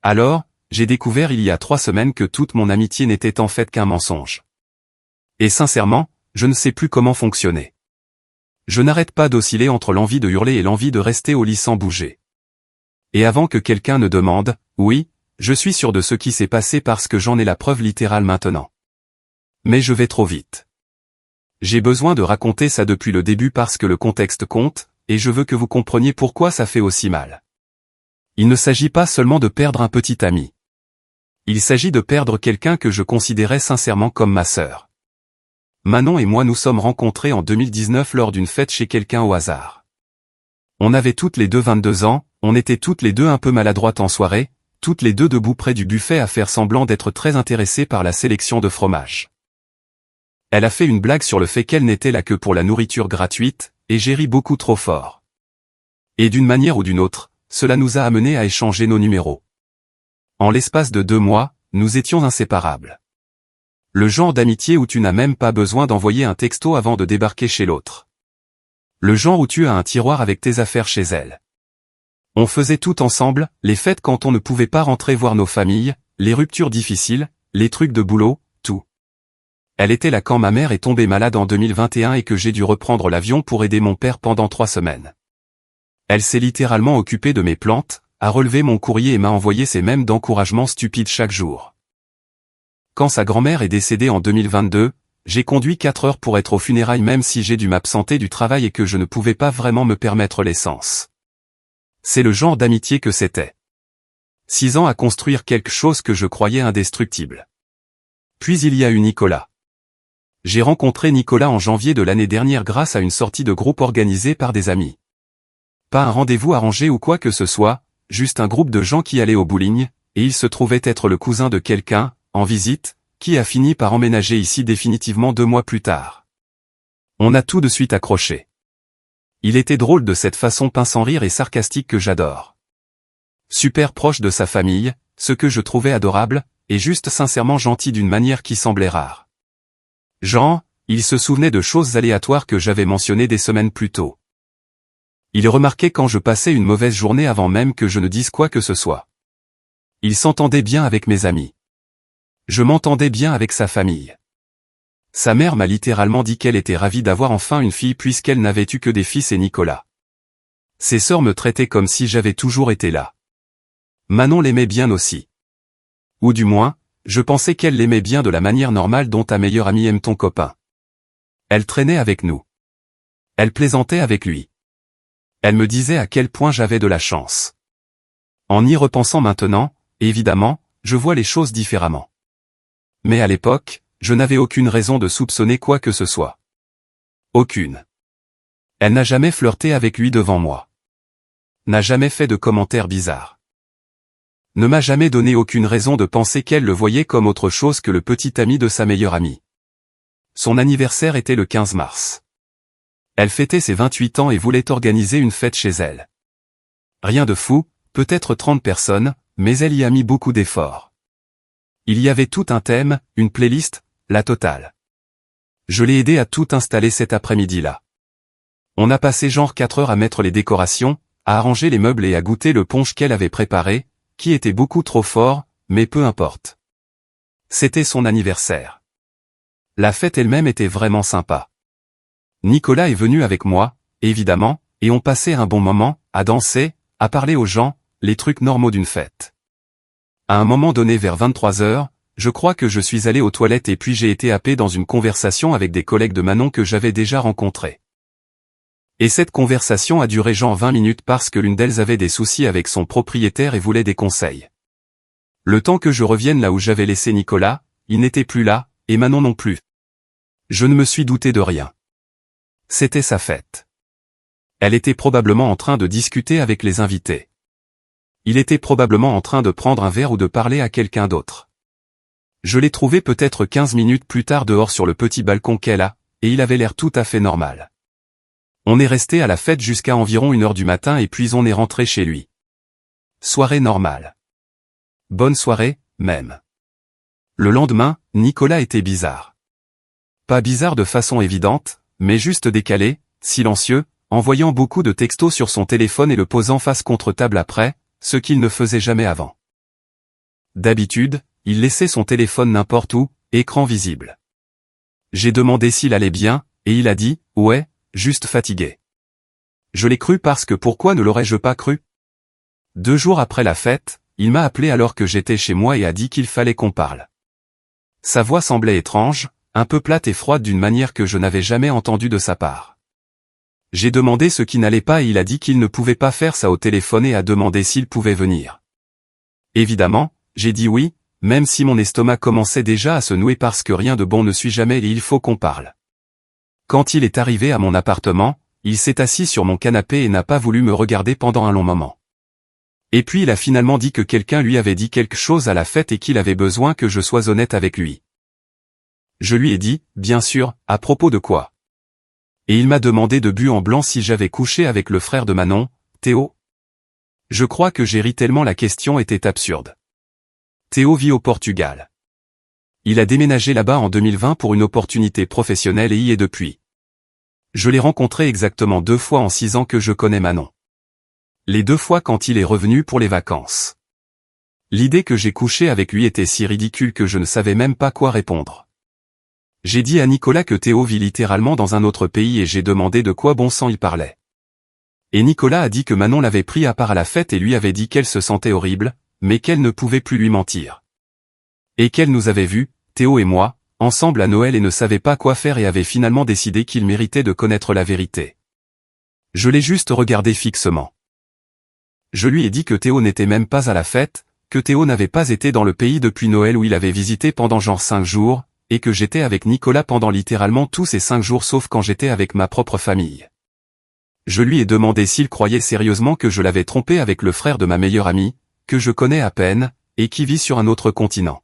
Alors, j'ai découvert il y a 3 semaines que toute mon amitié n'était en fait qu'un mensonge. Et sincèrement, je ne sais plus comment fonctionner. Je n'arrête pas d'osciller entre l'envie de hurler et l'envie de rester au lit sans bouger. Et avant que quelqu'un ne demande, oui, je suis sûr de ce qui s'est passé parce que j'en ai la preuve littérale maintenant. Mais je vais trop vite. J'ai besoin de raconter ça depuis le début parce que le contexte compte, et je veux que vous compreniez pourquoi ça fait aussi mal. Il ne s'agit pas seulement de perdre un petit ami. Il s'agit de perdre quelqu'un que je considérais sincèrement comme ma sœur. Manon et moi nous sommes rencontrés en 2019 lors d'une fête chez quelqu'un au hasard. On avait toutes les deux 22 ans, on était toutes les deux un peu maladroites en soirée, toutes les deux debout près du buffet à faire semblant d'être très intéressées par la sélection de fromages. Elle a fait une blague sur le fait qu'elle n'était là que pour la nourriture gratuite, et j'ai ri beaucoup trop fort. Et d'une manière ou d'une autre, cela nous a amenés à échanger nos numéros. En l'espace de 2 mois, nous étions inséparables. Le genre d'amitié où tu n'as même pas besoin d'envoyer un texto avant de débarquer chez l'autre. Le genre où tu as un tiroir avec tes affaires chez elle. On faisait tout ensemble, les fêtes quand on ne pouvait pas rentrer voir nos familles, les ruptures difficiles, les trucs de boulot, tout. Elle était là quand ma mère est tombée malade en 2021 et que j'ai dû reprendre l'avion pour aider mon père pendant 3 semaines. Elle s'est littéralement occupée de mes plantes, a relevé mon courrier et m'a envoyé ses mèmes d'encouragement stupides chaque jour. Quand sa grand-mère est décédée en 2022, j'ai conduit 4 heures pour être aux funérailles même si j'ai dû m'absenter du travail et que je ne pouvais pas vraiment me permettre l'essence. C'est le genre d'amitié que c'était. 6 ans à construire quelque chose que je croyais indestructible. Puis il y a eu Nicolas. J'ai rencontré Nicolas en janvier de l'année dernière grâce à une sortie de groupe organisée par des amis. Pas un rendez-vous arrangé ou quoi que ce soit, juste un groupe de gens qui allaient au bowling, et il se trouvait être le cousin de quelqu'un, en visite, qui a fini par emménager ici définitivement 2 mois plus tard. On a tout de suite accroché. Il était drôle de cette façon pince sans rire et sarcastique que j'adore. Super proche de sa famille, ce que je trouvais adorable, et juste sincèrement gentil d'une manière qui semblait rare. Genre, il se souvenait de choses aléatoires que j'avais mentionnées des semaines plus tôt. Il remarquait quand je passais une mauvaise journée avant même que je ne dise quoi que ce soit. Il s'entendait bien avec mes amis. Je m'entendais bien avec sa famille. Sa mère m'a littéralement dit qu'elle était ravie d'avoir enfin une fille puisqu'elle n'avait eu que des fils et Nicolas. Ses sœurs me traitaient comme si j'avais toujours été là. Manon l'aimait bien aussi. Ou du moins, je pensais qu'elle l'aimait bien de la manière normale dont ta meilleure amie aime ton copain. Elle traînait avec nous. Elle plaisantait avec lui. Elle me disait à quel point j'avais de la chance. En y repensant maintenant, évidemment, je vois les choses différemment. Mais à l'époque, je n'avais aucune raison de soupçonner quoi que ce soit. Aucune. Elle n'a jamais flirté avec lui devant moi. N'a jamais fait de commentaires bizarres. Ne m'a jamais donné aucune raison de penser qu'elle le voyait comme autre chose que le petit ami de sa meilleure amie. Son anniversaire était le 15 mars. Elle fêtait ses 28 ans et voulait organiser une fête chez elle. Rien de fou, peut-être 30 personnes, mais elle y a mis beaucoup d'efforts. Il y avait tout un thème, une playlist, la totale. Je l'ai aidé à tout installer cet après-midi-là. On a passé genre 4 heures à mettre les décorations, à arranger les meubles et à goûter le punch qu'elle avait préparé, qui était beaucoup trop fort, mais peu importe. C'était son anniversaire. La fête elle-même était vraiment sympa. Nicolas est venu avec moi, évidemment, et on passait un bon moment, à danser, à parler aux gens, les trucs normaux d'une fête. À un moment donné vers 23 heures, je crois que je suis allé aux toilettes et puis j'ai été happé dans une conversation avec des collègues de Manon que j'avais déjà rencontrés. Et cette conversation a duré genre 20 minutes parce que l'une d'elles avait des soucis avec son propriétaire et voulait des conseils. Le temps que je revienne là où j'avais laissé Nicolas, il n'était plus là, et Manon non plus. Je ne me suis douté de rien. C'était sa fête. Elle était probablement en train de discuter avec les invités. Il était probablement en train de prendre un verre ou de parler à quelqu'un d'autre. Je l'ai trouvé peut-être 15 minutes plus tard dehors sur le petit balcon qu'elle a, et il avait l'air tout à fait normal. On est resté à la fête jusqu'à environ 1 heure du matin et puis on est rentré chez lui. Soirée normale. Bonne soirée, même. Le lendemain, Nicolas était bizarre. Pas bizarre de façon évidente, mais juste décalé, silencieux, envoyant beaucoup de textos sur son téléphone et le posant face contre table après, ce qu'il ne faisait jamais avant. D'habitude, il laissait son téléphone n'importe où, écran visible. J'ai demandé s'il allait bien, et il a dit, ouais, juste fatigué. Je l'ai cru parce que pourquoi ne l'aurais-je pas cru? 2 jours après la fête, il m'a appelé alors que j'étais chez moi et a dit qu'il fallait qu'on parle. Sa voix semblait étrange, un peu plate et froide d'une manière que je n'avais jamais entendue de sa part. J'ai demandé ce qui n'allait pas et il a dit qu'il ne pouvait pas faire ça au téléphone et a demandé s'il pouvait venir. Évidemment, j'ai dit oui, même si mon estomac commençait déjà à se nouer parce que rien de bon ne suit jamais et il faut qu'on parle. Quand il est arrivé à mon appartement, il s'est assis sur mon canapé et n'a pas voulu me regarder pendant un long moment. Et puis il a finalement dit que quelqu'un lui avait dit quelque chose à la fête et qu'il avait besoin que je sois honnête avec lui. Je lui ai dit, bien sûr, à propos de quoi? Et il m'a demandé de but en blanc si j'avais couché avec le frère de Manon, Théo. Je crois que j'ai ri tellement la question était absurde. Théo vit au Portugal. Il a déménagé là-bas en 2020 pour une opportunité professionnelle et y est depuis. Je l'ai rencontré exactement 2 fois en 6 ans que je connais Manon. Les 2 fois quand il est revenu pour les vacances. L'idée que j'ai couché avec lui était si ridicule que je ne savais même pas quoi répondre. J'ai dit à Nicolas que Théo vit littéralement dans un autre pays et j'ai demandé de quoi bon sang il parlait. Et Nicolas a dit que Manon l'avait pris à part à la fête et lui avait dit qu'elle se sentait horrible, mais qu'elle ne pouvait plus lui mentir. Et qu'elle nous avait vus, Théo et moi, ensemble à Noël et ne savait pas quoi faire et avait finalement décidé qu'il méritait de connaître la vérité. Je l'ai juste regardé fixement. Je lui ai dit que Théo n'était même pas à la fête, que Théo n'avait pas été dans le pays depuis Noël où il avait visité pendant genre 5 jours, et que j'étais avec Nicolas pendant littéralement tous ces 5 jours sauf quand j'étais avec ma propre famille. Je lui ai demandé s'il croyait sérieusement que je l'avais trompé avec le frère de ma meilleure amie, que je connais à peine, et qui vit sur un autre continent.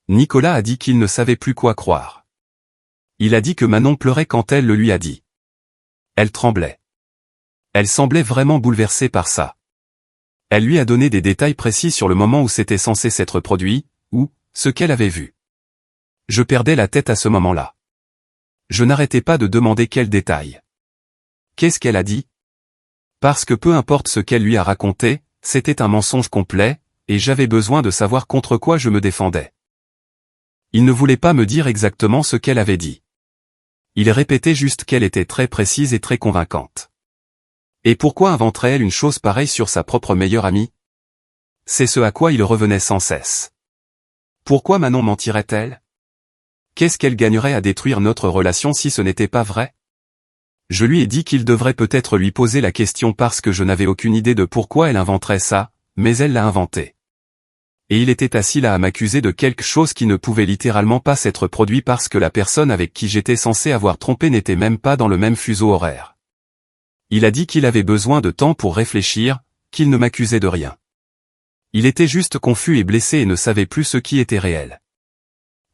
Nicolas a dit qu'il ne savait plus quoi croire. Il a dit que Manon pleurait quand elle le lui a dit. Elle tremblait. Elle semblait vraiment bouleversée par ça. Elle lui a donné des détails précis sur le moment où c'était censé s'être produit, ou, ce qu'elle avait vu. Je perdais la tête à ce moment-là. Je n'arrêtais pas de demander quels détails. Qu'est-ce qu'elle a dit? Parce que peu importe ce qu'elle lui a raconté, c'était un mensonge complet, et j'avais besoin de savoir contre quoi je me défendais. Il ne voulait pas me dire exactement ce qu'elle avait dit. Il répétait juste qu'elle était très précise et très convaincante. Et pourquoi inventerait-elle une chose pareille sur sa propre meilleure amie? C'est ce à quoi il revenait sans cesse. Pourquoi Manon mentirait-elle? Qu'est-ce qu'elle gagnerait à détruire notre relation si ce n'était pas vrai? Je lui ai dit qu'il devrait peut-être lui poser la question parce que je n'avais aucune idée de pourquoi elle inventerait ça, mais elle l'a inventé. Et il était assis là à m'accuser de quelque chose qui ne pouvait littéralement pas s'être produit parce que la personne avec qui j'étais censé avoir trompé n'était même pas dans le même fuseau horaire. Il a dit qu'il avait besoin de temps pour réfléchir, qu'il ne m'accusait de rien. Il était juste confus et blessé et ne savait plus ce qui était réel.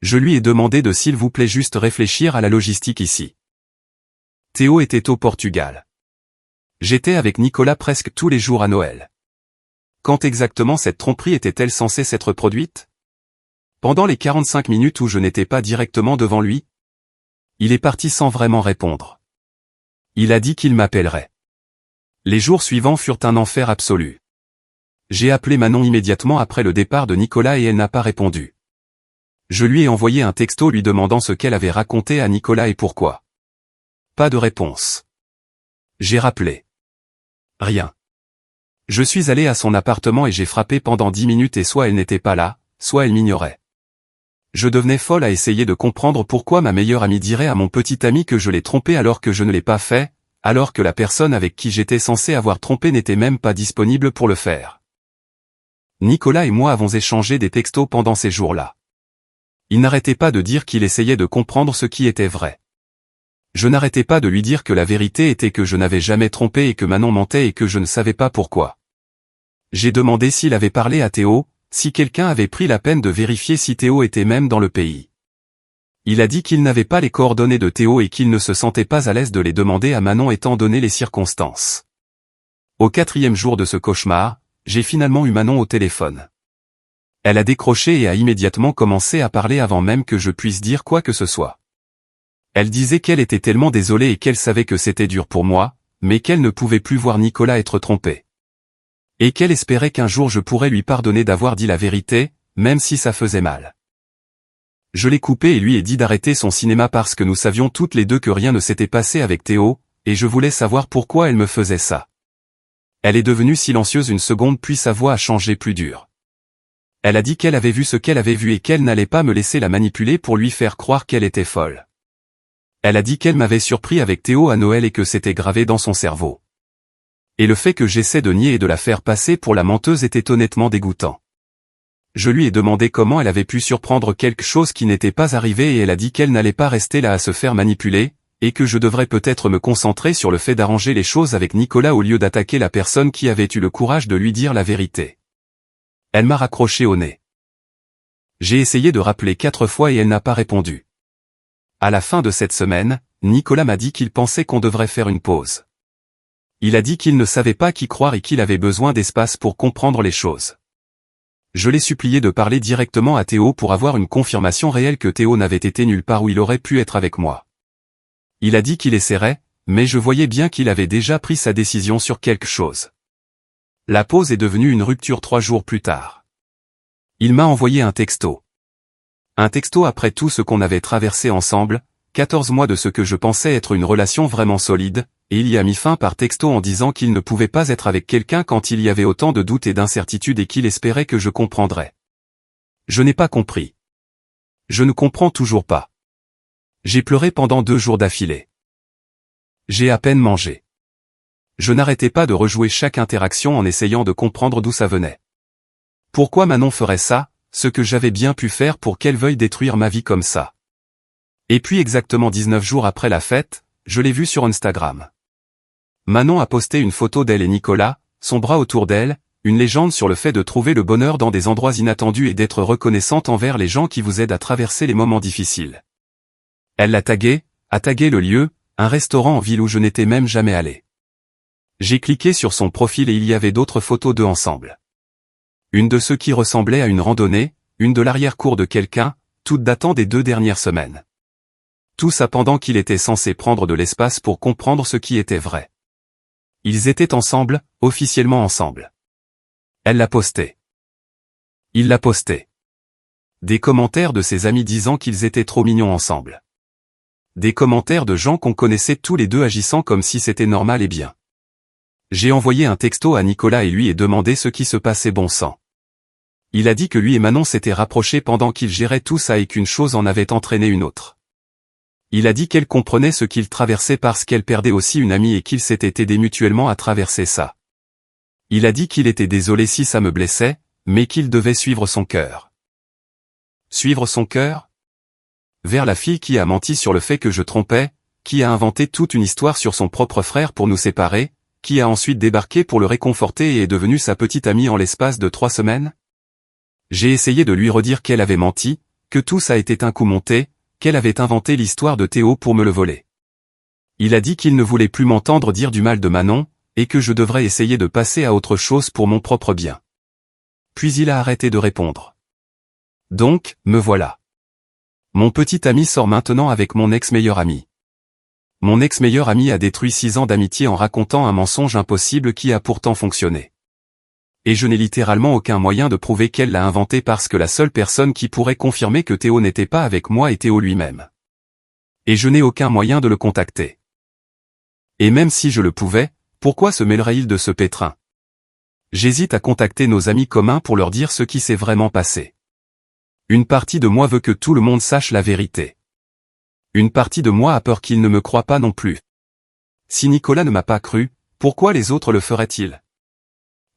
Je lui ai demandé de s'il vous plaît juste réfléchir à la logistique ici. Théo était au Portugal. J'étais avec Nicolas presque tous les jours à Noël. Quand exactement cette tromperie était-elle censée s'être produite? Pendant les 45 minutes où je n'étais pas directement devant lui? Il est parti sans vraiment répondre. Il a dit qu'il m'appellerait. Les jours suivants furent un enfer absolu. J'ai appelé Manon immédiatement après le départ de Nicolas et elle n'a pas répondu. Je lui ai envoyé un texto lui demandant ce qu'elle avait raconté à Nicolas et pourquoi. Pas de réponse. J'ai rappelé. Rien. Je suis allé à son appartement et j'ai frappé pendant 10 minutes et soit elle n'était pas là, soit elle m'ignorait. Je devenais folle à essayer de comprendre pourquoi ma meilleure amie dirait à mon petit ami que je l'ai trompé alors que je ne l'ai pas fait, alors que la personne avec qui j'étais censé avoir trompé n'était même pas disponible pour le faire. Nicolas et moi avons échangé des textos pendant ces jours-là. Il n'arrêtait pas de dire qu'il essayait de comprendre ce qui était vrai. Je n'arrêtais pas de lui dire que la vérité était que je n'avais jamais trompé et que Manon mentait et que je ne savais pas pourquoi. J'ai demandé s'il avait parlé à Théo, si quelqu'un avait pris la peine de vérifier si Théo était même dans le pays. Il a dit qu'il n'avait pas les coordonnées de Théo et qu'il ne se sentait pas à l'aise de les demander à Manon étant donné les circonstances. Au 4e jour de ce cauchemar, j'ai finalement eu Manon au téléphone. Elle a décroché et a immédiatement commencé à parler avant même que je puisse dire quoi que ce soit. Elle disait qu'elle était tellement désolée et qu'elle savait que c'était dur pour moi, mais qu'elle ne pouvait plus voir Nicolas être trompé. Et qu'elle espérait qu'un jour je pourrais lui pardonner d'avoir dit la vérité, même si ça faisait mal. Je l'ai coupé et lui ai dit d'arrêter son cinéma parce que nous savions toutes les deux que rien ne s'était passé avec Théo, et je voulais savoir pourquoi elle me faisait ça. Elle est devenue silencieuse une seconde puis sa voix a changé plus dure. Elle a dit qu'elle avait vu ce qu'elle avait vu et qu'elle n'allait pas me laisser la manipuler pour lui faire croire qu'elle était folle. Elle a dit qu'elle m'avait surpris avec Théo à Noël et que c'était gravé dans son cerveau. Et le fait que j'essaie de nier et de la faire passer pour la menteuse était honnêtement dégoûtant. Je lui ai demandé comment elle avait pu surprendre quelque chose qui n'était pas arrivé et elle a dit qu'elle n'allait pas rester là à se faire manipuler, et que je devrais peut-être me concentrer sur le fait d'arranger les choses avec Nicolas au lieu d'attaquer la personne qui avait eu le courage de lui dire la vérité. Elle m'a raccroché au nez. J'ai essayé de rappeler 4 fois et elle n'a pas répondu. À la fin de cette semaine, Nicolas m'a dit qu'il pensait qu'on devrait faire une pause. Il a dit qu'il ne savait pas qui croire et qu'il avait besoin d'espace pour comprendre les choses. Je l'ai supplié de parler directement à Théo pour avoir une confirmation réelle que Théo n'avait été nulle part où il aurait pu être avec moi. Il a dit qu'il essaierait, mais je voyais bien qu'il avait déjà pris sa décision sur quelque chose. La pause est devenue une rupture 3 jours plus tard. Il m'a envoyé un texto. Un texto après tout ce qu'on avait traversé ensemble, 14 mois de ce que je pensais être une relation vraiment solide, et il y a mis fin par texto en disant qu'il ne pouvait pas être avec quelqu'un quand il y avait autant de doutes et d'incertitudes et qu'il espérait que je comprendrais. Je n'ai pas compris. Je ne comprends toujours pas. J'ai pleuré pendant 2 jours d'affilée. J'ai à peine mangé. Je n'arrêtais pas de rejouer chaque interaction en essayant de comprendre d'où ça venait. Pourquoi Manon ferait ça, ce que j'avais bien pu faire pour qu'elle veuille détruire ma vie comme ça. Et puis exactement 19 jours après la fête, je l'ai vue sur Instagram. Manon a posté une photo d'elle et Nicolas, son bras autour d'elle, une légende sur le fait de trouver le bonheur dans des endroits inattendus et d'être reconnaissante envers les gens qui vous aident à traverser les moments difficiles. Elle l'a tagué, a tagué le lieu, un restaurant en ville où je n'étais même jamais allé. J'ai cliqué sur son profil et il y avait d'autres photos d'eux ensemble. Une de ceux qui ressemblait à une randonnée, une de l'arrière-cour de quelqu'un, toutes datant des 2 dernières semaines. Tout ça pendant qu'il était censé prendre de l'espace pour comprendre ce qui était vrai. Ils étaient ensemble, officiellement ensemble. Elle l'a posté. Il l'a posté. Des commentaires de ses amis disant qu'ils étaient trop mignons ensemble. Des commentaires de gens qu'on connaissait tous les deux agissant comme si c'était normal et bien. J'ai envoyé un texto à Nicolas et lui ai demandé ce qui se passait bon sang. Il a dit que lui et Manon s'étaient rapprochés pendant qu'ils géraient tout ça et qu'une chose en avait entraîné une autre. Il a dit qu'elle comprenait ce qu'il traversait parce qu'elle perdait aussi une amie et qu'ils s'étaient aidés mutuellement à traverser ça. Il a dit qu'il était désolé si ça me blessait, mais qu'il devait suivre son cœur. Suivre son cœur ? Vers la fille qui a menti sur le fait que je trompais, qui a inventé toute une histoire sur son propre frère pour nous séparer, qui a ensuite débarqué pour le réconforter et est devenue sa petite amie en l'espace de 3 semaines ? J'ai essayé de lui redire qu'elle avait menti, que tout ça était un coup monté, qu'elle avait inventé l'histoire de Théo pour me le voler. Il a dit qu'il ne voulait plus m'entendre dire du mal de Manon, et que je devrais essayer de passer à autre chose pour mon propre bien. Puis il a arrêté de répondre. Donc, me voilà. Mon petit ami sort maintenant avec mon ex-meilleur ami. Mon ex-meilleur ami a détruit 6 ans d'amitié en racontant un mensonge impossible qui a pourtant fonctionné. Et je n'ai littéralement aucun moyen de prouver qu'elle l'a inventé parce que la seule personne qui pourrait confirmer que Théo n'était pas avec moi est Théo lui-même. Et je n'ai aucun moyen de le contacter. Et même si je le pouvais, pourquoi se mêlerait-il de ce pétrin ? J'hésite à contacter nos amis communs pour leur dire ce qui s'est vraiment passé. Une partie de moi veut que tout le monde sache la vérité. Une partie de moi a peur qu'il ne me croie pas non plus. Si Nicolas ne m'a pas cru, pourquoi les autres le feraient-ils ?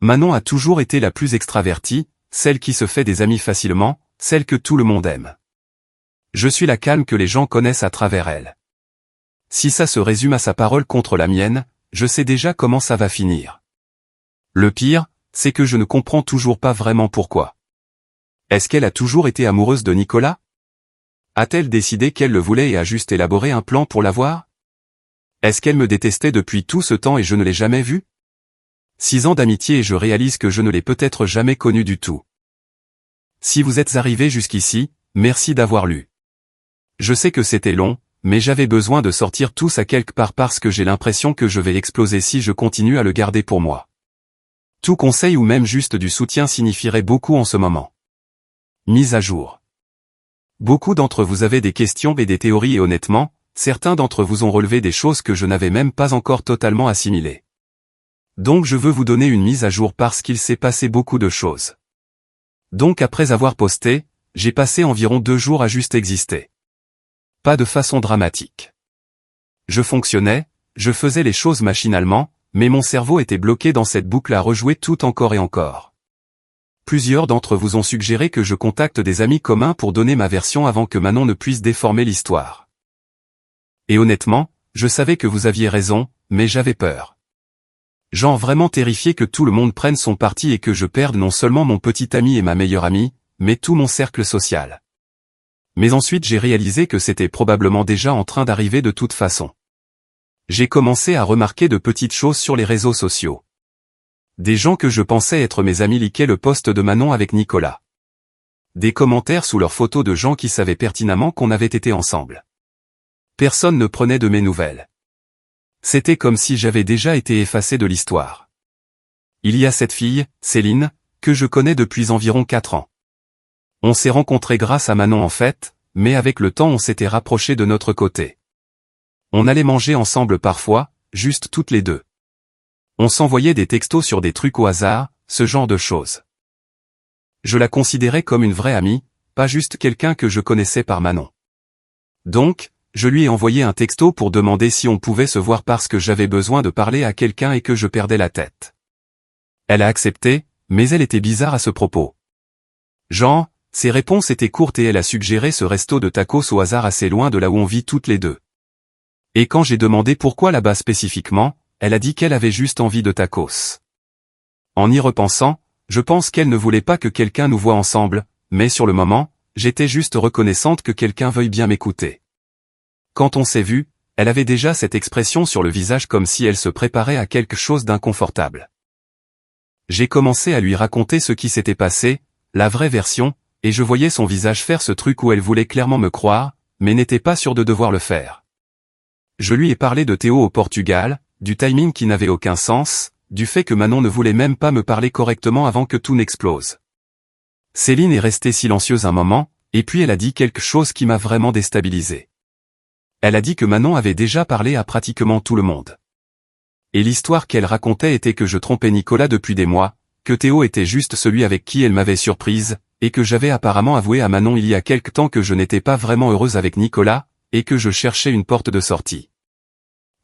Manon a toujours été la plus extravertie, celle qui se fait des amis facilement, celle que tout le monde aime. Je suis la calme que les gens connaissent à travers elle. Si ça se résume à sa parole contre la mienne, je sais déjà comment ça va finir. Le pire, c'est que je ne comprends toujours pas vraiment pourquoi. Est-ce qu'elle a toujours été amoureuse de Nicolas ? A-t-elle décidé qu'elle le voulait et a juste élaboré un plan pour l'avoir ? Est-ce qu'elle me détestait depuis tout ce temps et je ne l'ai jamais vue ? 6 ans d'amitié et je réalise que je ne l'ai peut-être jamais connue du tout. Si vous êtes arrivé jusqu'ici, merci d'avoir lu. Je sais que c'était long, mais j'avais besoin de sortir tout ça quelque part parce que j'ai l'impression que je vais exploser si je continue à le garder pour moi. Tout conseil ou même juste du soutien signifierait beaucoup en ce moment. Mise à jour. Beaucoup d'entre vous avaient des questions et des théories et honnêtement, certains d'entre vous ont relevé des choses que je n'avais même pas encore totalement assimilées. Donc je veux vous donner une mise à jour parce qu'il s'est passé beaucoup de choses. Donc après avoir posté, j'ai passé environ 2 jours à juste exister. Pas de façon dramatique. Je fonctionnais, je faisais les choses machinalement, mais mon cerveau était bloqué dans cette boucle à rejouer tout encore et encore. Plusieurs d'entre vous ont suggéré que je contacte des amis communs pour donner ma version avant que Manon ne puisse déformer l'histoire. Et honnêtement, je savais que vous aviez raison, mais j'avais peur. Genre vraiment terrifié que tout le monde prenne son parti et que je perde non seulement mon petit ami et ma meilleure amie, mais tout mon cercle social. Mais ensuite j'ai réalisé que c'était probablement déjà en train d'arriver de toute façon. J'ai commencé à remarquer de petites choses sur les réseaux sociaux. Des gens que je pensais être mes amis likaient le post de Manon avec Nicolas. Des commentaires sous leurs photos de gens qui savaient pertinemment qu'on avait été ensemble. Personne ne prenait de mes nouvelles. C'était comme si j'avais déjà été effacé de l'histoire. Il y a cette fille, Céline, que je connais depuis environ 4 ans. On s'est rencontrés grâce à Manon en fait, mais avec le temps on s'était rapprochés de notre côté. On allait manger ensemble parfois, juste toutes les deux. On s'envoyait des textos sur des trucs au hasard, ce genre de choses. Je la considérais comme une vraie amie, pas juste quelqu'un que je connaissais par Manon. Donc, je lui ai envoyé un texto pour demander si on pouvait se voir parce que j'avais besoin de parler à quelqu'un et que je perdais la tête. Elle a accepté, mais elle était bizarre à ce propos. Genre, ses réponses étaient courtes et elle a suggéré ce resto de tacos au hasard assez loin de là où on vit toutes les deux. Et quand j'ai demandé pourquoi là-bas spécifiquement, elle a dit qu'elle avait juste envie de tacos. En y repensant, je pense qu'elle ne voulait pas que quelqu'un nous voie ensemble, mais sur le moment, j'étais juste reconnaissante que quelqu'un veuille bien m'écouter. Quand on s'est vu, elle avait déjà cette expression sur le visage comme si elle se préparait à quelque chose d'inconfortable. J'ai commencé à lui raconter ce qui s'était passé, la vraie version, et je voyais son visage faire ce truc où elle voulait clairement me croire, mais n'était pas sûre de devoir le faire. Je lui ai parlé de Théo au Portugal, du timing qui n'avait aucun sens, du fait que Manon ne voulait même pas me parler correctement avant que tout n'explose. Céline est restée silencieuse un moment, et puis elle a dit quelque chose qui m'a vraiment déstabilisé. Elle a dit que Manon avait déjà parlé à pratiquement tout le monde. Et l'histoire qu'elle racontait était que je trompais Nicolas depuis des mois, que Théo était juste celui avec qui elle m'avait surprise, et que j'avais apparemment avoué à Manon il y a quelque temps que je n'étais pas vraiment heureuse avec Nicolas, et que je cherchais une porte de sortie.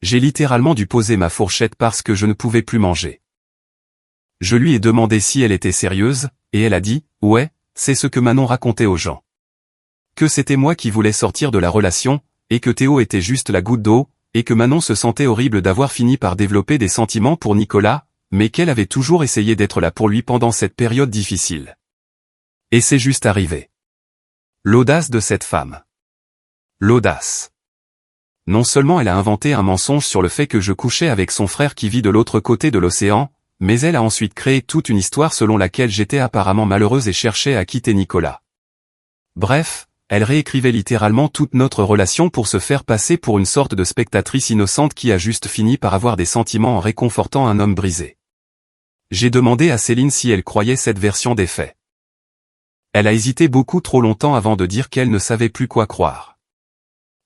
J'ai littéralement dû poser ma fourchette parce que je ne pouvais plus manger. Je lui ai demandé si elle était sérieuse, et elle a dit, ouais, c'est ce que Manon racontait aux gens. Que c'était moi qui voulais sortir de la relation, et que Théo était juste la goutte d'eau, et que Manon se sentait horrible d'avoir fini par développer des sentiments pour Nicolas, mais qu'elle avait toujours essayé d'être là pour lui pendant cette période difficile. Et c'est juste arrivé. L'audace de cette femme. L'audace. Non seulement elle a inventé un mensonge sur le fait que je couchais avec son frère qui vit de l'autre côté de l'océan, mais elle a ensuite créé toute une histoire selon laquelle j'étais apparemment malheureuse et cherchais à quitter Nicolas. Bref, elle réécrivait littéralement toute notre relation pour se faire passer pour une sorte de spectatrice innocente qui a juste fini par avoir des sentiments en réconfortant un homme brisé. J'ai demandé à Céline si elle croyait cette version des faits. Elle a hésité beaucoup trop longtemps avant de dire qu'elle ne savait plus quoi croire.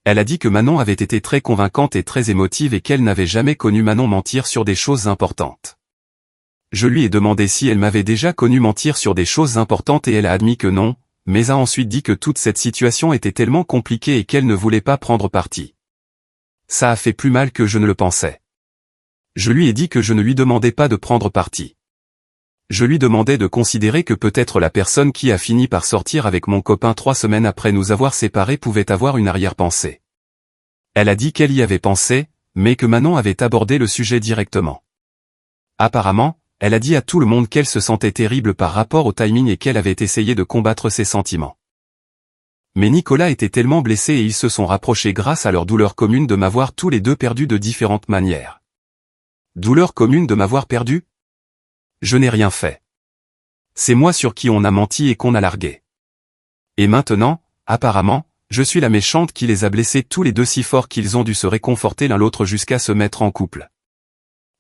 Elle a dit que Manon avait été très convaincante et très émotive et qu'elle n'avait jamais connu Manon mentir sur des choses importantes. Je lui ai demandé si elle m'avait déjà connu mentir sur des choses importantes et elle a admis que non, mais a ensuite dit que toute cette situation était tellement compliquée et qu'elle ne voulait pas prendre parti. Ça a fait plus mal que je ne le pensais. Je lui ai dit que je ne lui demandais pas de prendre parti. Je lui demandais de considérer que peut-être la personne qui a fini par sortir avec mon copain 3 semaines après nous avoir séparés pouvait avoir une arrière-pensée. Elle a dit qu'elle y avait pensé, mais que Manon avait abordé le sujet directement. Apparemment, elle a dit à tout le monde qu'elle se sentait terrible par rapport au timing et qu'elle avait essayé de combattre ses sentiments. Mais Nicolas était tellement blessé et ils se sont rapprochés grâce à leur douleur commune de m'avoir tous les deux perdu de différentes manières. Douleur commune de m'avoir perdu ? Je n'ai rien fait. C'est moi sur qui on a menti et qu'on a largué. Et maintenant, apparemment, je suis la méchante qui les a blessés tous les deux si fort qu'ils ont dû se réconforter l'un l'autre jusqu'à se mettre en couple.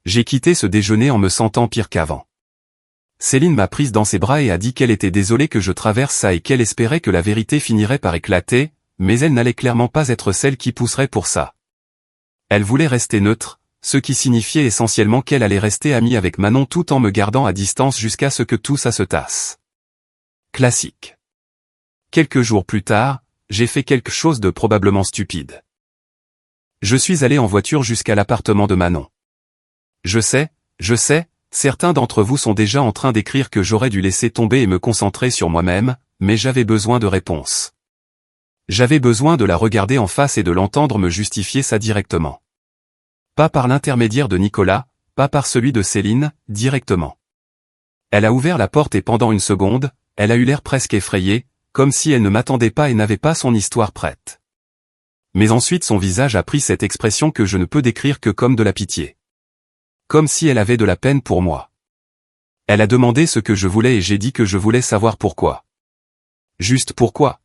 J'ai quitté ce déjeuner en me sentant pire qu'avant. Céline m'a prise dans ses bras et a dit qu'elle était désolée que je traverse ça et qu'elle espérait que la vérité finirait par éclater, mais elle n'allait clairement pas être celle qui pousserait pour ça. Elle voulait rester neutre, ce qui signifiait essentiellement qu'elle allait rester amie avec Manon tout en me gardant à distance jusqu'à ce que tout ça se tasse. Classique. Quelques jours plus tard, j'ai fait quelque chose de probablement stupide. Je suis allé en voiture jusqu'à l'appartement de Manon. Je sais, certains d'entre vous sont déjà en train d'écrire que j'aurais dû laisser tomber et me concentrer sur moi-même, mais j'avais besoin de réponses. J'avais besoin de la regarder en face et de l'entendre me justifier ça directement. Pas par l'intermédiaire de Nicolas, pas par celui de Céline, directement. Elle a ouvert la porte et pendant une seconde, elle a eu l'air presque effrayée, comme si elle ne m'attendait pas et n'avait pas son histoire prête. Mais ensuite son visage a pris cette expression que je ne peux décrire que comme de la pitié. Comme si elle avait de la peine pour moi. Elle a demandé ce que je voulais et j'ai dit que je voulais savoir pourquoi. Juste pourquoi?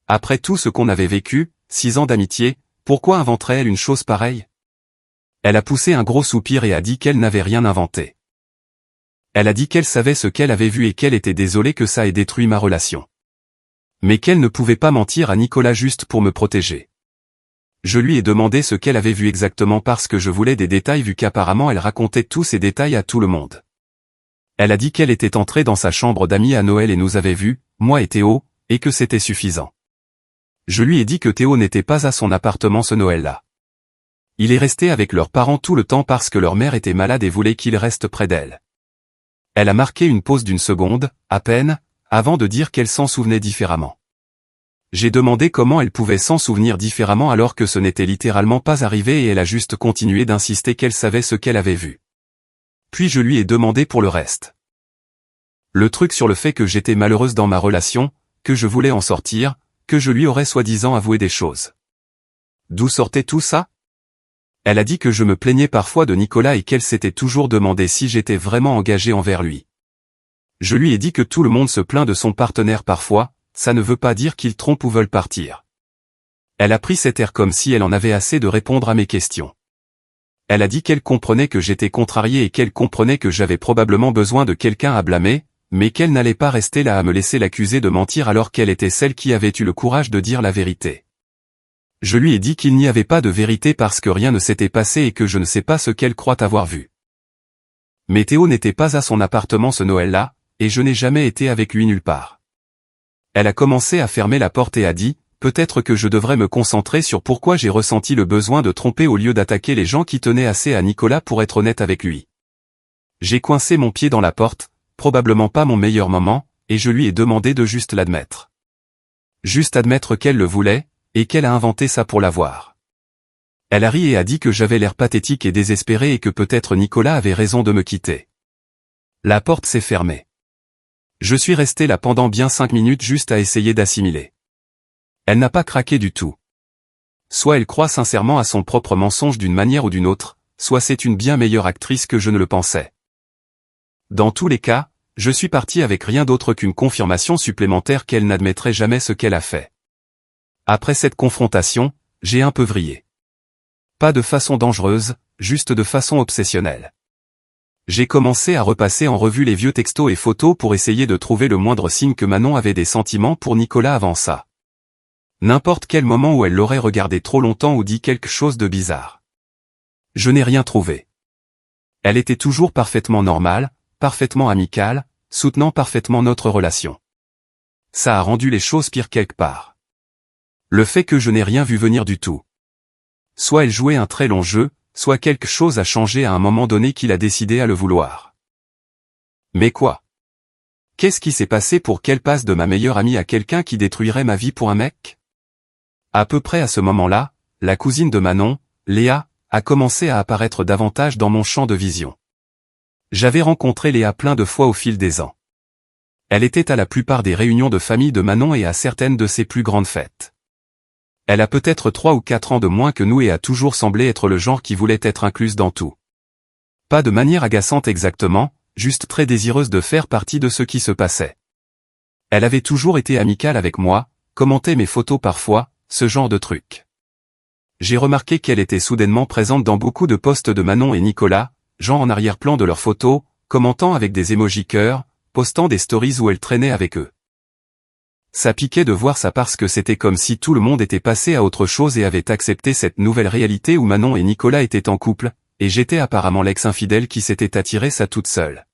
Après tout ce qu'on avait vécu, 6 ans d'amitié, pourquoi inventerait-elle une chose pareille? Elle a poussé un gros soupir et a dit qu'elle n'avait rien inventé. Elle a dit qu'elle savait ce qu'elle avait vu et qu'elle était désolée que ça ait détruit ma relation. Mais qu'elle ne pouvait pas mentir à Nicolas juste pour me protéger. Je lui ai demandé ce qu'elle avait vu exactement parce que je voulais des détails vu qu'apparemment elle racontait tous ces détails à tout le monde. Elle a dit qu'elle était entrée dans sa chambre d'amis à Noël et nous avait vus, moi et Théo, et que c'était suffisant. Je lui ai dit que Théo n'était pas à son appartement ce Noël-là. Il est resté avec leurs parents tout le temps parce que leur mère était malade et voulait qu'il reste près d'elle. Elle a marqué une pause d'une seconde, à peine, avant de dire qu'elle s'en souvenait différemment. J'ai demandé comment elle pouvait s'en souvenir différemment alors que ce n'était littéralement pas arrivé et elle a juste continué d'insister qu'elle savait ce qu'elle avait vu. Puis je lui ai demandé pour le reste. Le truc sur le fait que j'étais malheureuse dans ma relation, que je voulais en sortir, que je lui aurais soi-disant avoué des choses. D'où sortait tout ça? Elle a dit que je me plaignais parfois de Nicolas et qu'elle s'était toujours demandé si j'étais vraiment engagée envers lui. Je lui ai dit que tout le monde se plaint de son partenaire parfois, ça ne veut pas dire qu'ils trompent ou veulent partir. Elle a pris cet air comme si elle en avait assez de répondre à mes questions. Elle a dit qu'elle comprenait que j'étais contrariée et qu'elle comprenait que j'avais probablement besoin de quelqu'un à blâmer, mais qu'elle n'allait pas rester là à me laisser l'accuser de mentir alors qu'elle était celle qui avait eu le courage de dire la vérité. Je lui ai dit qu'il n'y avait pas de vérité parce que rien ne s'était passé et que je ne sais pas ce qu'elle croit avoir vu. Mais Théo n'était pas à son appartement ce Noël-là, et je n'ai jamais été avec lui nulle part. Elle a commencé à fermer la porte et a dit, peut-être que je devrais me concentrer sur pourquoi j'ai ressenti le besoin de tromper au lieu d'attaquer les gens qui tenaient assez à Nicolas pour être honnête avec lui. J'ai coincé mon pied dans la porte, probablement pas mon meilleur moment, et je lui ai demandé de juste l'admettre. Juste admettre qu'elle le voulait, et qu'elle a inventé ça pour l'avoir. Elle a ri et a dit que j'avais l'air pathétique et désespéré et que peut-être Nicolas avait raison de me quitter. La porte s'est fermée. Je suis resté là pendant bien 5 minutes juste à essayer d'assimiler. Elle n'a pas craqué du tout. Soit elle croit sincèrement à son propre mensonge d'une manière ou d'une autre, soit c'est une bien meilleure actrice que je ne le pensais. Dans tous les cas, je suis parti avec rien d'autre qu'une confirmation supplémentaire qu'elle n'admettrait jamais ce qu'elle a fait. Après cette confrontation, j'ai un peu vrillé. Pas de façon dangereuse, juste de façon obsessionnelle. J'ai commencé à repasser en revue les vieux textos et photos pour essayer de trouver le moindre signe que Manon avait des sentiments pour Nicolas avant ça. N'importe quel moment où elle l'aurait regardé trop longtemps ou dit quelque chose de bizarre. Je n'ai rien trouvé. Elle était toujours parfaitement normale, parfaitement amicale, soutenant parfaitement notre relation. Ça a rendu les choses pires quelque part. Le fait que je n'ai rien vu venir du tout. Soit elle jouait un très long jeu, soit quelque chose a changé à un moment donné qu'il a décidé à le vouloir. Mais quoi? Qu'est-ce qui s'est passé pour qu'elle passe de ma meilleure amie à quelqu'un qui détruirait ma vie pour un mec? À peu près à ce moment-là, la cousine de Manon, Léa, a commencé à apparaître davantage dans mon champ de vision. J'avais rencontré Léa plein de fois au fil des ans. Elle était à la plupart des réunions de famille de Manon et à certaines de ses plus grandes fêtes. Elle a peut-être 3 ou 4 ans de moins que nous et a toujours semblé être le genre qui voulait être incluse dans tout. Pas de manière agaçante exactement, juste très désireuse de faire partie de ce qui se passait. Elle avait toujours été amicale avec moi, commentait mes photos parfois, ce genre de truc. J'ai remarqué qu'elle était soudainement présente dans beaucoup de posts de Manon et Nicolas, genre en arrière-plan de leurs photos, commentant avec des emojis cœur, postant des stories où elle traînait avec eux. Ça piquait de voir ça parce que c'était comme si tout le monde était passé à autre chose et avait accepté cette nouvelle réalité où Manon et Nicolas étaient en couple, et j'étais apparemment l'ex-infidèle qui s'était attiré ça toute seule.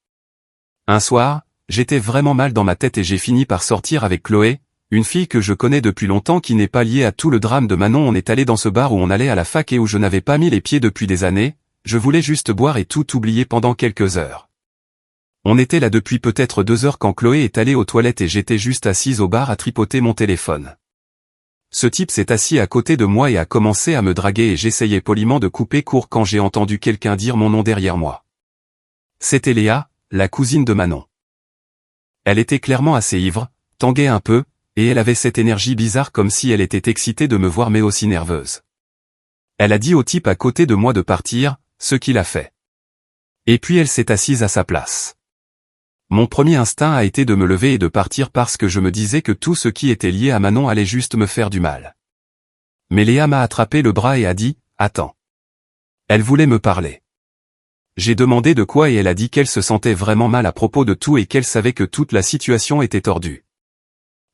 Un soir, j'étais vraiment mal dans ma tête et j'ai fini par sortir avec Chloé, une fille que je connais depuis longtemps qui n'est pas liée à tout le drame de Manon. On est allé dans ce bar où on allait à la fac et où je n'avais pas mis les pieds depuis des années, je voulais juste boire et tout oublier pendant quelques heures. On était là depuis peut-être 2 heures quand Chloé est allée aux toilettes et j'étais juste assise au bar à tripoter mon téléphone. Ce type s'est assis à côté de moi et a commencé à me draguer et j'essayais poliment de couper court quand j'ai entendu quelqu'un dire mon nom derrière moi. C'était Léa, la cousine de Manon. Elle était clairement assez ivre, tanguait un peu, et elle avait cette énergie bizarre comme si elle était excitée de me voir mais aussi nerveuse. Elle a dit au type à côté de moi de partir, ce qu'il a fait. Et puis elle s'est assise à sa place. Mon premier instinct a été de me lever et de partir parce que je me disais que tout ce qui était lié à Manon allait juste me faire du mal. Mais Léa m'a attrapé le bras et a dit « Attends ». Elle voulait me parler. J'ai demandé de quoi et elle a dit qu'elle se sentait vraiment mal à propos de tout et qu'elle savait que toute la situation était tordue.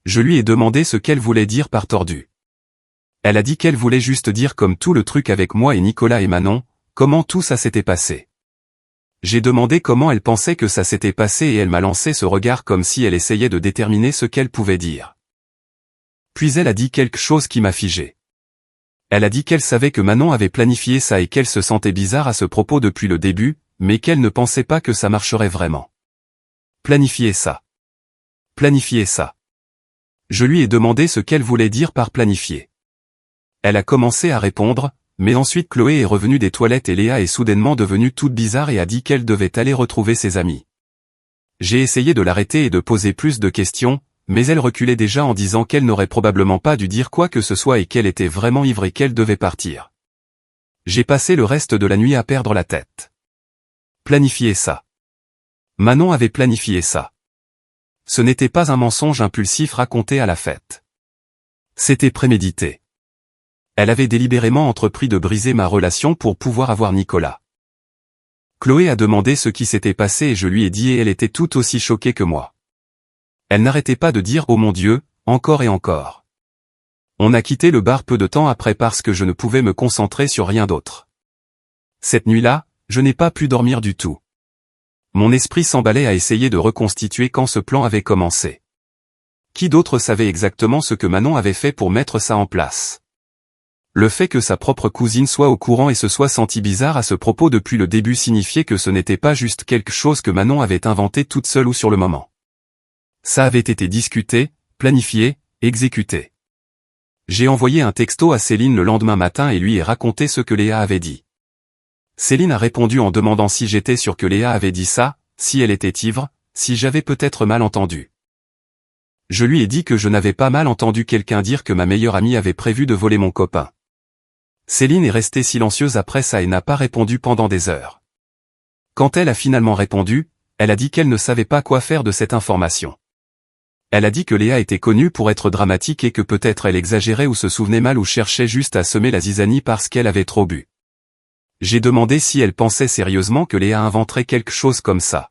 Je lui ai demandé ce qu'elle voulait dire par tordu. Elle a dit qu'elle voulait juste dire comme tout le truc avec moi et Nicolas et Manon, comment tout ça s'était passé. J'ai demandé comment elle pensait que ça s'était passé et elle m'a lancé ce regard comme si elle essayait de déterminer ce qu'elle pouvait dire. Puis elle a dit quelque chose qui m'a figé. Elle a dit qu'elle savait que Manon avait planifié ça et qu'elle se sentait bizarre à ce propos depuis le début, mais qu'elle ne pensait pas que ça marcherait vraiment. Planifier ça. Planifier ça. Je lui ai demandé ce qu'elle voulait dire par planifier. Elle a commencé à répondre, mais ensuite Chloé est revenue des toilettes et Léa est soudainement devenue toute bizarre et a dit qu'elle devait aller retrouver ses amis. J'ai essayé de l'arrêter et de poser plus de questions, mais elle reculait déjà en disant qu'elle n'aurait probablement pas dû dire quoi que ce soit et qu'elle était vraiment ivre et qu'elle devait partir. J'ai passé le reste de la nuit à perdre la tête. Planifier ça. Manon avait planifié ça. Ce n'était pas un mensonge impulsif raconté à la fête. C'était prémédité. Elle avait délibérément entrepris de briser ma relation pour pouvoir avoir Nicolas. Chloé a demandé ce qui s'était passé et je lui ai dit et elle était tout aussi choquée que moi. Elle n'arrêtait pas de dire « Oh mon Dieu », encore et encore. On a quitté le bar peu de temps après parce que je ne pouvais me concentrer sur rien d'autre. Cette nuit-là, je n'ai pas pu dormir du tout. Mon esprit s'emballait à essayer de reconstituer quand ce plan avait commencé. Qui d'autre savait exactement ce que Manon avait fait pour mettre ça en place? Le fait que sa propre cousine soit au courant et se soit sentie bizarre à ce propos depuis le début signifiait que ce n'était pas juste quelque chose que Manon avait inventé toute seule ou sur le moment. Ça avait été discuté, planifié, exécuté. J'ai envoyé un texto à Céline le lendemain matin et lui ai raconté ce que Léa avait dit. Céline a répondu en demandant si j'étais sûr que Léa avait dit ça, si elle était ivre, si j'avais peut-être mal entendu. Je lui ai dit que je n'avais pas mal entendu quelqu'un dire que ma meilleure amie avait prévu de voler mon copain. Céline est restée silencieuse après ça et n'a pas répondu pendant des heures. Quand elle a finalement répondu, elle a dit qu'elle ne savait pas quoi faire de cette information. Elle a dit que Léa était connue pour être dramatique et que peut-être elle exagérait ou se souvenait mal ou cherchait juste à semer la zizanie parce qu'elle avait trop bu. J'ai demandé si elle pensait sérieusement que Léa inventerait quelque chose comme ça.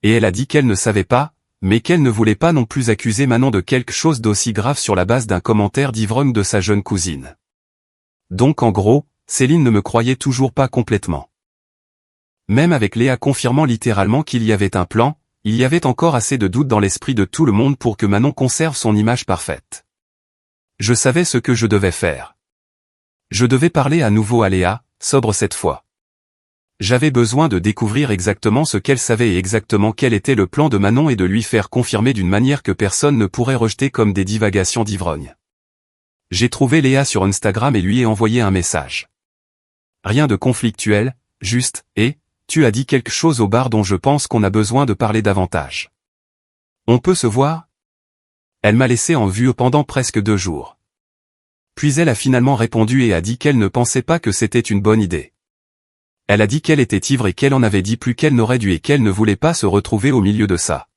Et elle a dit qu'elle ne savait pas, mais qu'elle ne voulait pas non plus accuser Manon de quelque chose d'aussi grave sur la base d'un commentaire d'ivrogne de sa jeune cousine. Donc en gros, Céline ne me croyait toujours pas complètement. Même avec Léa confirmant littéralement qu'il y avait un plan, il y avait encore assez de doutes dans l'esprit de tout le monde pour que Manon conserve son image parfaite. Je savais ce que je devais faire. Je devais parler à nouveau à Léa, sobre cette fois. J'avais besoin de découvrir exactement ce qu'elle savait et exactement quel était le plan de Manon et de lui faire confirmer d'une manière que personne ne pourrait rejeter comme des divagations d'ivrogne. J'ai trouvé Léa sur Instagram et lui ai envoyé un message. Rien de conflictuel, juste « Et, tu as dit quelque chose au bar dont je pense qu'on a besoin de parler davantage. On peut se voir ?» Elle m'a laissé en vue pendant presque 2 jours. Puis elle a finalement répondu et a dit qu'elle ne pensait pas que c'était une bonne idée. Elle a dit qu'elle était ivre et qu'elle en avait dit plus qu'elle n'aurait dû et qu'elle ne voulait pas se retrouver au milieu de ça.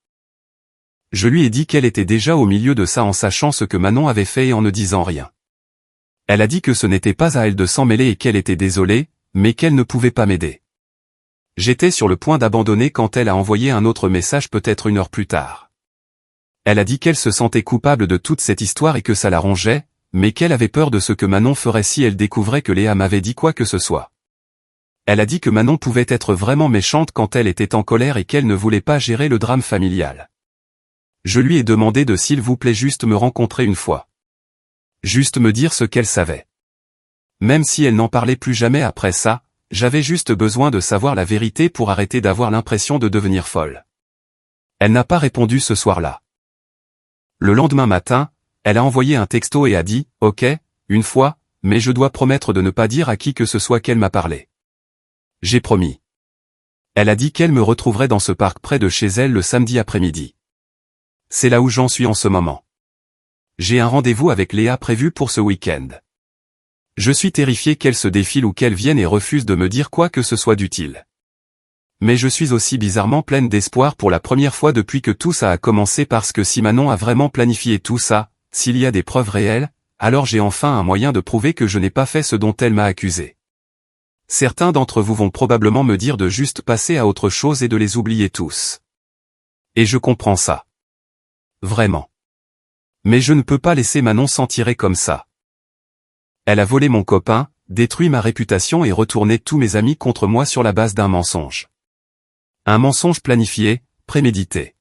Je lui ai dit qu'elle était déjà au milieu de ça en sachant ce que Manon avait fait et en ne disant rien. Elle a dit que ce n'était pas à elle de s'en mêler et qu'elle était désolée, mais qu'elle ne pouvait pas m'aider. J'étais sur le point d'abandonner quand elle a envoyé un autre message peut-être 1 heure plus tard. Elle a dit qu'elle se sentait coupable de toute cette histoire et que ça la rongeait, mais qu'elle avait peur de ce que Manon ferait si elle découvrait que Léa m'avait dit quoi que ce soit. Elle a dit que Manon pouvait être vraiment méchante quand elle était en colère et qu'elle ne voulait pas gérer le drame familial. Je lui ai demandé de s'il vous plaît juste me rencontrer une fois. Juste me dire ce qu'elle savait. Même si elle n'en parlait plus jamais après ça, j'avais juste besoin de savoir la vérité pour arrêter d'avoir l'impression de devenir folle. Elle n'a pas répondu ce soir-là. Le lendemain matin, elle a envoyé un texto et a dit « Ok, une fois, mais je dois promettre de ne pas dire à qui que ce soit qu'elle m'a parlé. » J'ai promis. Elle a dit qu'elle me retrouverait dans ce parc près de chez elle le samedi après-midi. C'est là où j'en suis en ce moment. J'ai un rendez-vous avec Léa prévu pour ce week-end. Je suis terrifié qu'elle se défile ou qu'elle vienne et refuse de me dire quoi que ce soit d'utile. Mais je suis aussi bizarrement pleine d'espoir pour la première fois depuis que tout ça a commencé parce que si Manon a vraiment planifié tout ça, s'il y a des preuves réelles, alors j'ai enfin un moyen de prouver que je n'ai pas fait ce dont elle m'a accusé. Certains d'entre vous vont probablement me dire de juste passer à autre chose et de les oublier tous. Et je comprends ça. Vraiment. Mais je ne peux pas laisser Manon s'en tirer comme ça. Elle a volé mon copain, détruit ma réputation et retourné tous mes amis contre moi sur la base d'un mensonge. Un mensonge planifié, prémédité.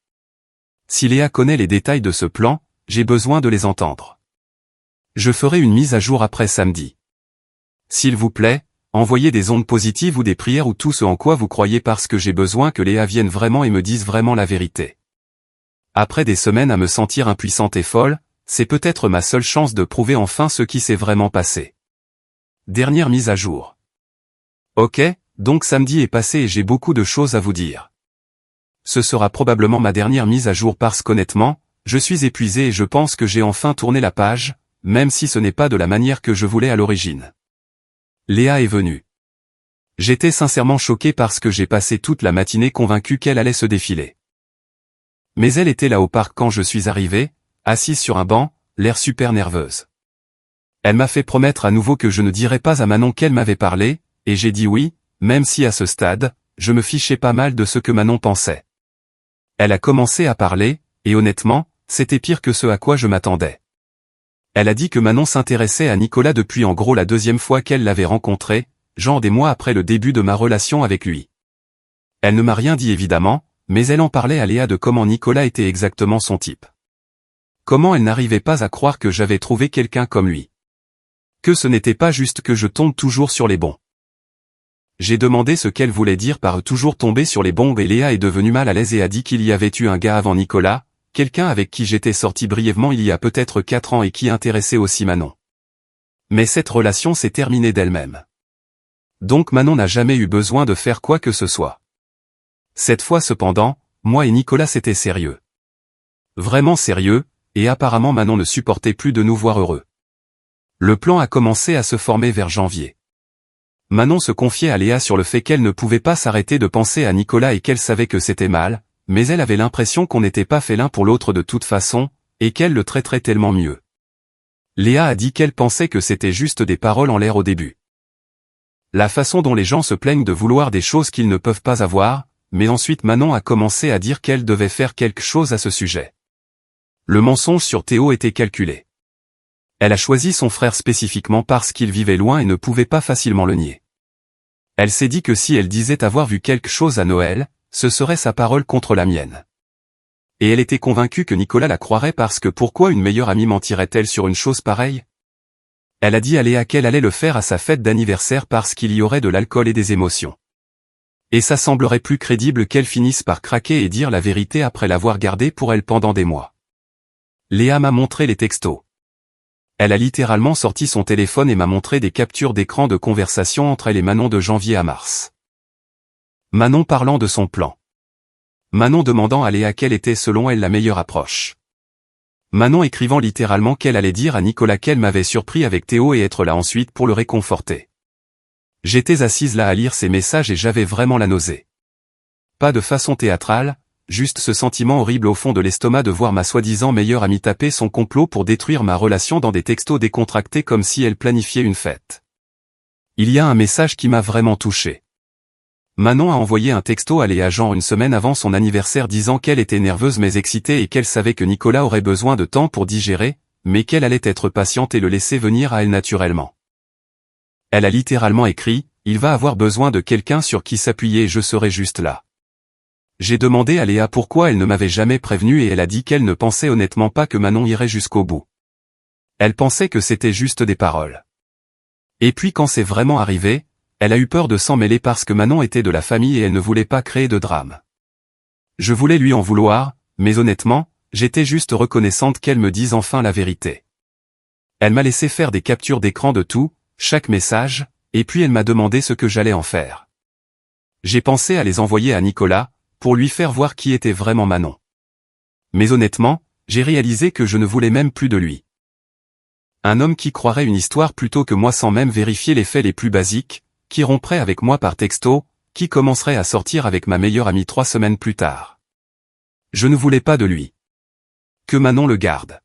Si Léa connaît les détails de ce plan, j'ai besoin de les entendre. Je ferai une mise à jour après samedi. S'il vous plaît, envoyez des ondes positives ou des prières ou tout ce en quoi vous croyez parce que j'ai besoin que Léa vienne vraiment et me dise vraiment la vérité. Après des semaines à me sentir impuissante et folle, c'est peut-être ma seule chance de prouver enfin ce qui s'est vraiment passé. Dernière mise à jour. Ok, donc samedi est passé et j'ai beaucoup de choses à vous dire. Ce sera probablement ma dernière mise à jour parce qu'honnêtement, je suis épuisé et je pense que j'ai enfin tourné la page, même si ce n'est pas de la manière que je voulais à l'origine. Léa est venue. J'étais sincèrement choqué parce que j'ai passé toute la matinée convaincu qu'elle allait se défiler. Mais elle était là au parc quand je suis arrivé, assise sur un banc, l'air super nerveuse. Elle m'a fait promettre à nouveau que je ne dirais pas à Manon qu'elle m'avait parlé, et j'ai dit oui, même si à ce stade, je me fichais pas mal de ce que Manon pensait. Elle a commencé à parler, et honnêtement, c'était pire que ce à quoi je m'attendais. Elle a dit que Manon s'intéressait à Nicolas depuis en gros la 2e fois qu'elle l'avait rencontré, genre des mois après le début de ma relation avec lui. Elle ne m'a rien dit évidemment, mais elle en parlait à Léa de comment Nicolas était exactement son type. Comment elle n'arrivait pas à croire que j'avais trouvé quelqu'un comme lui. Que ce n'était pas juste que je tombe toujours sur les bons. J'ai demandé ce qu'elle voulait dire par toujours tomber sur les bons et Léa est devenue mal à l'aise et a dit qu'il y avait eu un gars avant Nicolas, quelqu'un avec qui j'étais sorti brièvement il y a peut-être 4 ans et qui intéressait aussi Manon. Mais cette relation s'est terminée d'elle-même. Donc Manon n'a jamais eu besoin de faire quoi que ce soit. Cette fois cependant, moi et Nicolas c'était sérieux. Vraiment sérieux, et apparemment Manon ne supportait plus de nous voir heureux. Le plan a commencé à se former vers janvier. Manon se confiait à Léa sur le fait qu'elle ne pouvait pas s'arrêter de penser à Nicolas et qu'elle savait que c'était mal, mais elle avait l'impression qu'on n'était pas fait l'un pour l'autre de toute façon, et qu'elle le traiterait tellement mieux. Léa a dit qu'elle pensait que c'était juste des paroles en l'air au début. La façon dont les gens se plaignent de vouloir des choses qu'ils ne peuvent pas avoir, mais ensuite Manon a commencé à dire qu'elle devait faire quelque chose à ce sujet. Le mensonge sur Théo était calculé. Elle a choisi son frère spécifiquement parce qu'il vivait loin et ne pouvait pas facilement le nier. Elle s'est dit que si elle disait avoir vu quelque chose à Noël, ce serait sa parole contre la mienne. Et elle était convaincue que Nicolas la croirait parce que pourquoi une meilleure amie mentirait-elle sur une chose pareille? Elle a dit à Léa qu'elle allait le faire à sa fête d'anniversaire parce qu'il y aurait de l'alcool et des émotions. Et ça semblerait plus crédible qu'elle finisse par craquer et dire la vérité après l'avoir gardé pour elle pendant des mois. Léa m'a montré les textos. Elle a littéralement sorti son téléphone et m'a montré des captures d'écran de conversation entre elle et Manon de janvier à mars. Manon parlant de son plan. Manon demandant à Léa quelle était selon elle la meilleure approche. Manon écrivant littéralement qu'elle allait dire à Nicolas qu'elle m'avait surpris avec Théo et être là ensuite pour le réconforter. J'étais assise là à lire ces messages et j'avais vraiment la nausée. Pas de façon théâtrale, juste ce sentiment horrible au fond de l'estomac de voir ma soi-disant meilleure amie taper son complot pour détruire ma relation dans des textos décontractés comme si elle planifiait une fête. Il y a un message qui m'a vraiment touché. Manon a envoyé un texto à Léa genre une semaine avant son anniversaire disant qu'elle était nerveuse mais excitée et qu'elle savait que Nicolas aurait besoin de temps pour digérer, mais qu'elle allait être patiente et le laisser venir à elle naturellement. Elle a littéralement écrit « Il va avoir besoin de quelqu'un sur qui s'appuyer et je serai juste là ». J'ai demandé à Léa pourquoi elle ne m'avait jamais prévenu et elle a dit qu'elle ne pensait honnêtement pas que Manon irait jusqu'au bout. Elle pensait que c'était juste des paroles. Et puis quand c'est vraiment arrivé, elle a eu peur de s'en mêler parce que Manon était de la famille et elle ne voulait pas créer de drame. Je voulais lui en vouloir, mais honnêtement, j'étais juste reconnaissante qu'elle me dise enfin la vérité. Elle m'a laissé faire des captures d'écran de tout, chaque message, et puis elle m'a demandé ce que j'allais en faire. J'ai pensé à les envoyer à Nicolas, pour lui faire voir qui était vraiment Manon. Mais honnêtement, j'ai réalisé que je ne voulais même plus de lui. Un homme qui croirait une histoire plutôt que moi sans même vérifier les faits les plus basiques, qui romprait avec moi par texto, qui commencerait à sortir avec ma meilleure amie 3 semaines plus tard. Je ne voulais pas de lui. Que Manon le garde.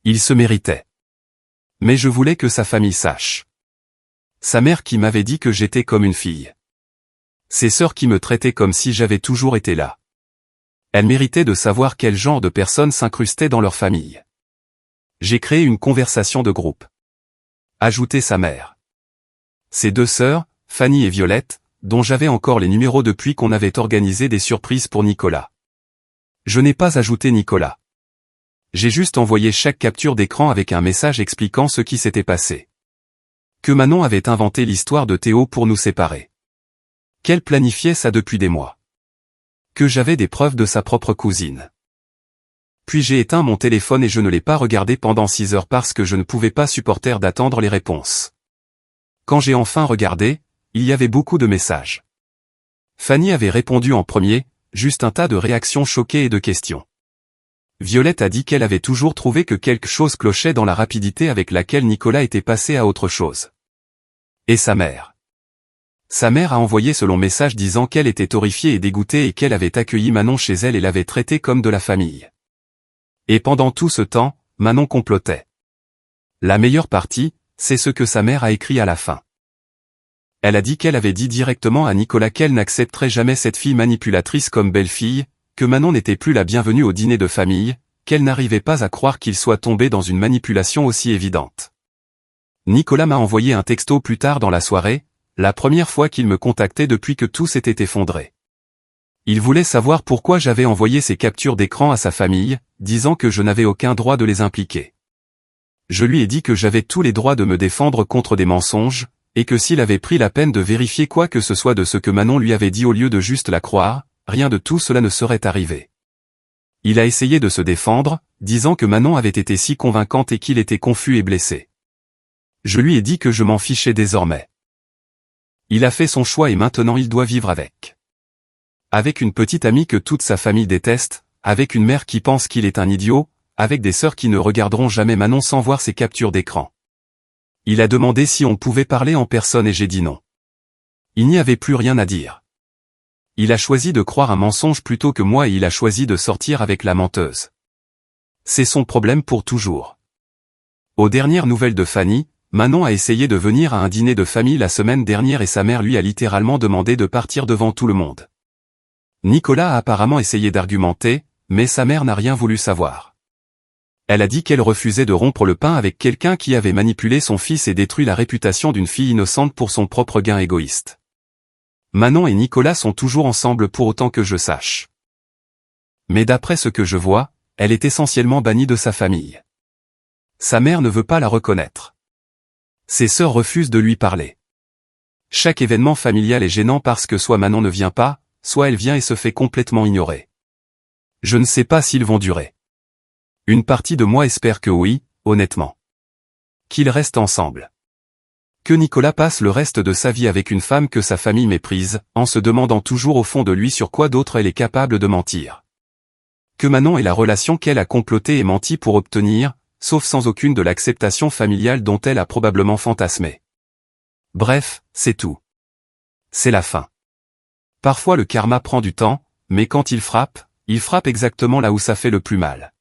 Il se méritait. Mais je voulais que sa famille sache. Sa mère qui m'avait dit que j'étais comme une fille. Ses sœurs qui me traitaient comme si j'avais toujours été là. Elles méritaient de savoir quel genre de personnes s'incrustaient dans leur famille. J'ai créé une conversation de groupe. Ajouté sa mère. Ses 2 sœurs, Fanny et Violette, dont j'avais encore les numéros depuis qu'on avait organisé des surprises pour Nicolas. Je n'ai pas ajouté Nicolas. J'ai juste envoyé chaque capture d'écran avec un message expliquant ce qui s'était passé. Que Manon avait inventé l'histoire de Théo pour nous séparer. Qu'elle planifiait ça depuis des mois. Que j'avais des preuves de sa propre cousine. Puis j'ai éteint mon téléphone et je ne l'ai pas regardé pendant 6 heures parce que je ne pouvais pas supporter d'attendre les réponses. Quand j'ai enfin regardé, il y avait beaucoup de messages. Fanny avait répondu en premier, juste un tas de réactions choquées et de questions. Violette a dit qu'elle avait toujours trouvé que quelque chose clochait dans la rapidité avec laquelle Nicolas était passé à autre chose. Et sa mère. Sa mère a envoyé ce long message disant qu'elle était horrifiée et dégoûtée et qu'elle avait accueilli Manon chez elle et l'avait traitée comme de la famille. Et pendant tout ce temps, Manon complotait. La meilleure partie, c'est ce que sa mère a écrit à la fin. Elle a dit qu'elle avait dit directement à Nicolas qu'elle n'accepterait jamais cette fille manipulatrice comme belle-fille, que Manon n'était plus la bienvenue au dîner de famille, qu'elle n'arrivait pas à croire qu'il soit tombé dans une manipulation aussi évidente. Nicolas m'a envoyé un texto plus tard dans la soirée, la première fois qu'il me contactait depuis que tout s'était effondré. Il voulait savoir pourquoi j'avais envoyé ces captures d'écran à sa famille, disant que je n'avais aucun droit de les impliquer. Je lui ai dit que j'avais tous les droits de me défendre contre des mensonges, et que s'il avait pris la peine de vérifier quoi que ce soit de ce que Manon lui avait dit au lieu de juste la croire, rien de tout cela ne serait arrivé. Il a essayé de se défendre, disant que Manon avait été si convaincante et qu'il était confus et blessé. Je lui ai dit que je m'en fichais désormais. Il a fait son choix et maintenant il doit vivre avec. Avec une petite amie que toute sa famille déteste, avec une mère qui pense qu'il est un idiot, avec des sœurs qui ne regarderont jamais Manon sans voir ses captures d'écran. Il a demandé si on pouvait parler en personne et j'ai dit non. Il n'y avait plus rien à dire. Il a choisi de croire un mensonge plutôt que moi et il a choisi de sortir avec la menteuse. C'est son problème pour toujours. Aux dernières nouvelles de Fanny, Manon a essayé de venir à un dîner de famille la semaine dernière et sa mère lui a littéralement demandé de partir devant tout le monde. Nicolas a apparemment essayé d'argumenter, mais sa mère n'a rien voulu savoir. Elle a dit qu'elle refusait de rompre le pain avec quelqu'un qui avait manipulé son fils et détruit la réputation d'une fille innocente pour son propre gain égoïste. Manon et Nicolas sont toujours ensemble pour autant que je sache. Mais d'après ce que je vois, elle est essentiellement bannie de sa famille. Sa mère ne veut pas la reconnaître. Ses sœurs refusent de lui parler. Chaque événement familial est gênant parce que soit Manon ne vient pas, soit elle vient et se fait complètement ignorer. Je ne sais pas s'ils vont durer. Une partie de moi espère que oui, honnêtement. Qu'ils restent ensemble. Que Nicolas passe le reste de sa vie avec une femme que sa famille méprise, en se demandant toujours au fond de lui sur quoi d'autre elle est capable de mentir. Que Manon ait la relation qu'elle a complotée et menti pour obtenir, sauf sans aucune de l'acceptation familiale dont elle a probablement fantasmé. Bref, c'est tout. C'est la fin. Parfois le karma prend du temps, mais quand il frappe exactement là où ça fait le plus mal.